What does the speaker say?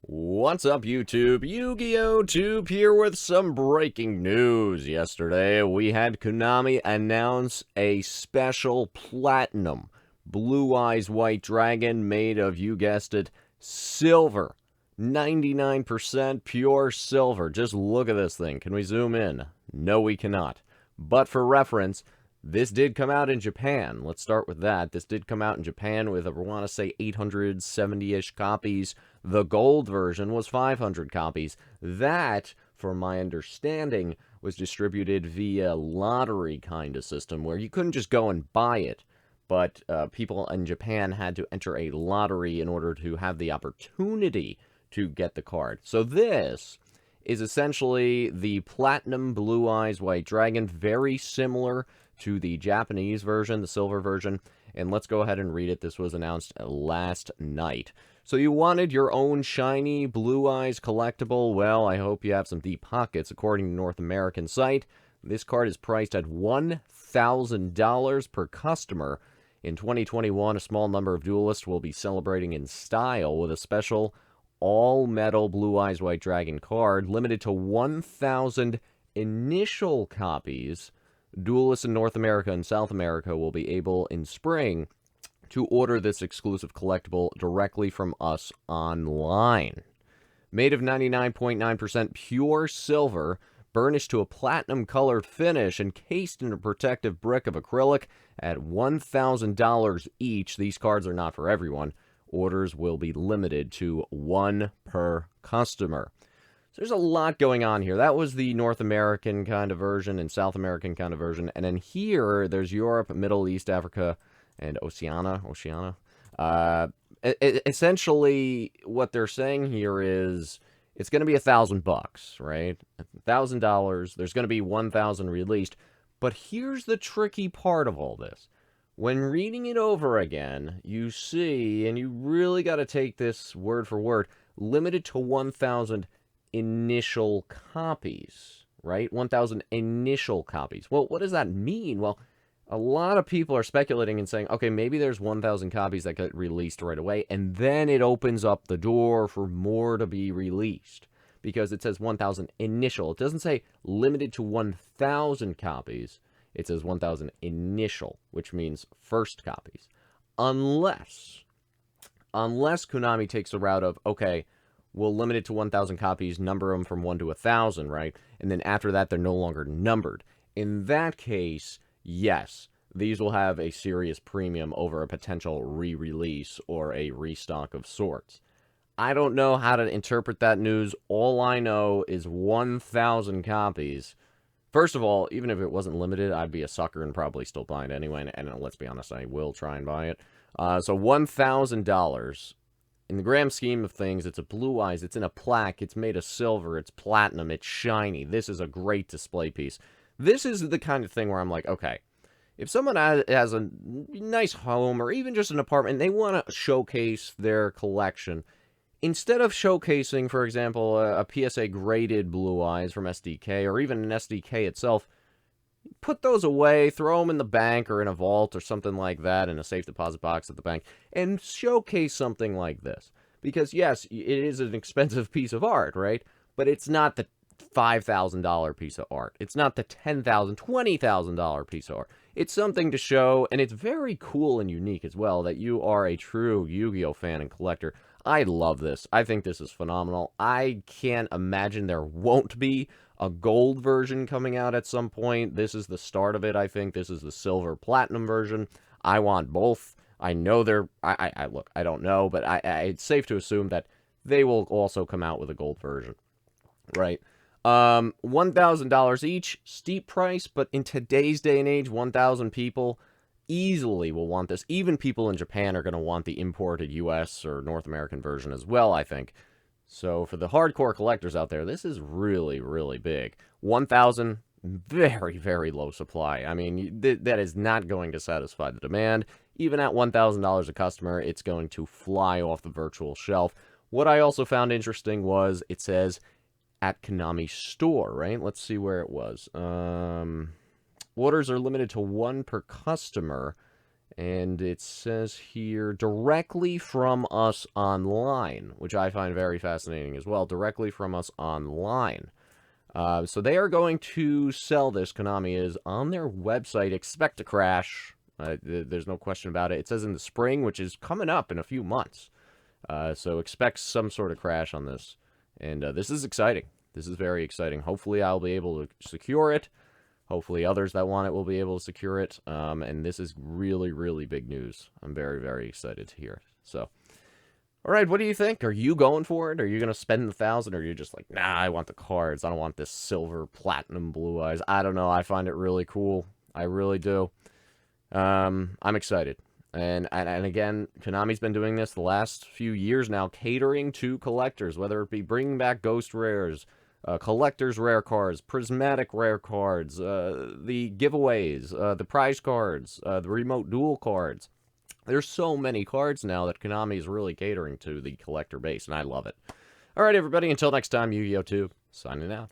What's up, YouTube? YugiohTube here with some breaking news. Yesterday, we had Konami announce a special platinum Blue Eyes White Dragon made of, you guessed it, silver. 99% pure silver. Just look at this thing. Can we zoom in? No, we cannot. But for reference, this did come out in Japan. Let's start with that. This did come out in Japan with, I want to say, 870-ish copies. The gold version was 500 copies. That, from my understanding, was distributed via lottery kind of system where you couldn't just go and buy it, but people in Japan had to enter a lottery in order to have the opportunity to get the card. So this is essentially the Platinum Blue Eyes White Dragon, very similar to the Japanese version, the silver version. And let's go ahead and read it. This was announced last night. So you wanted your own shiny Blue Eyes collectible? Well, I hope you have some deep pockets. According to North American site, this card is priced at $1,000 per customer. In 2021, a small number of duelists will be celebrating in style with a special all-metal Blue Eyes White Dragon card, limited to 1,000 initial copies. Duelists in North America and South America will be able, in spring, to order this exclusive collectible directly from us online. Made of 99.9% pure silver, burnished to a platinum-colored finish, encased in a protective brick of acrylic at $1,000 each. These cards are not for everyone. Orders will be limited to one per customer. So there's a lot going on here. That was the North American kind of version and South American kind of version. And then here, there's Europe, Middle East, Africa, and Oceania. Essentially, what they're saying here is it's going to be $1,000, right? $1,000. There's going to be 1,000 released. But here's the tricky part of all this. When reading it over again, you see, and you really got to take this word for word, limited to 1,000 initial copies, right? 1,000 initial copies. Well, what does that mean? Well, a lot of people are speculating and saying, okay, maybe there's 1,000 copies that get released right away, and then it opens up the door for more to be released, because it says 1,000 initial. It doesn't say limited to 1,000 copies. It says 1,000 initial, which means first copies. Unless Konami takes the route of, okay, we'll limit it to 1,000 copies, number them from 1 to 1,000, right? And then after that, they're no longer numbered. In that case, yes, these will have a serious premium over a potential re-release or a restock of sorts. I don't know how to interpret that news. All I know is 1,000 copies. First of all, even if it wasn't limited, I'd be a sucker and probably still buy it anyway. And let's be honest, I will try and buy it. So $1,000. In the grand scheme of things, it's a Blue Eyes, it's in a plaque, it's made of silver, it's platinum, it's shiny. This is a great display piece. This is the kind of thing where I'm like, okay, if someone has a nice home or even just an apartment, they want to showcase their collection, instead of showcasing, for example, a PSA graded Blue Eyes from SDK or even an SDK itself, put those away, throw them in the bank or in a vault or something like that in a safe deposit box at the bank, and showcase something like this. Because, yes, it is an expensive piece of art, right? But it's not the $5,000 piece of art. It's not the $10,000, $20,000 piece of art. It's something to show, and it's very cool and unique as well that you are a true Yu-Gi-Oh fan and collector. I love this. I think this is phenomenal. I can't imagine there won't be a gold version coming out at some point. This is the start of it, I think. This is the silver platinum version. I want both. I know they're... look, I don't know, but it's safe to assume that they will also come out with a gold version, right? $1,000 each, steep price, but in today's day and age, 1,000 people easily will want this. Even people in Japan are going to want the imported US or North American version as well, I think. So for the hardcore collectors out there, this is really, really big. 1,000, very, very low supply. I mean, that is not going to satisfy the demand. Even at $1,000 a customer, it's going to fly off the virtual shelf. What I also found interesting was it says at Konami store, right? Let's see where it was. Orders are limited to one per customer. And it says here, directly from us online, which I find very fascinating as well. Directly from us online. So they are going to sell this, Konami is, on their website. Expect to crash. There's no question about it. It says in the spring, which is coming up in a few months. So expect some sort of crash on this. And this is exciting. This is very exciting. Hopefully I'll be able to secure it. Hopefully others that want it will be able to secure it. And this is really, really big news. I'm very, very excited to hear it. So, all right, what do you think? Are you going for it? Are you going to spend the 1,000? Or are you just like, nah, I want the cards. I don't want this silver, platinum, blue eyes. I don't know. I find it really cool. I really do. I'm excited. And again, Konami's been doing this the last few years now, catering to collectors, whether it be bringing back Ghost Rares, collectors' rare cards, prismatic rare cards, the giveaways, the prize cards, the remote duel cards. There's so many cards now that Konami is really catering to the collector base, and I love it. All right, everybody, until next time, YugiohTube, signing out.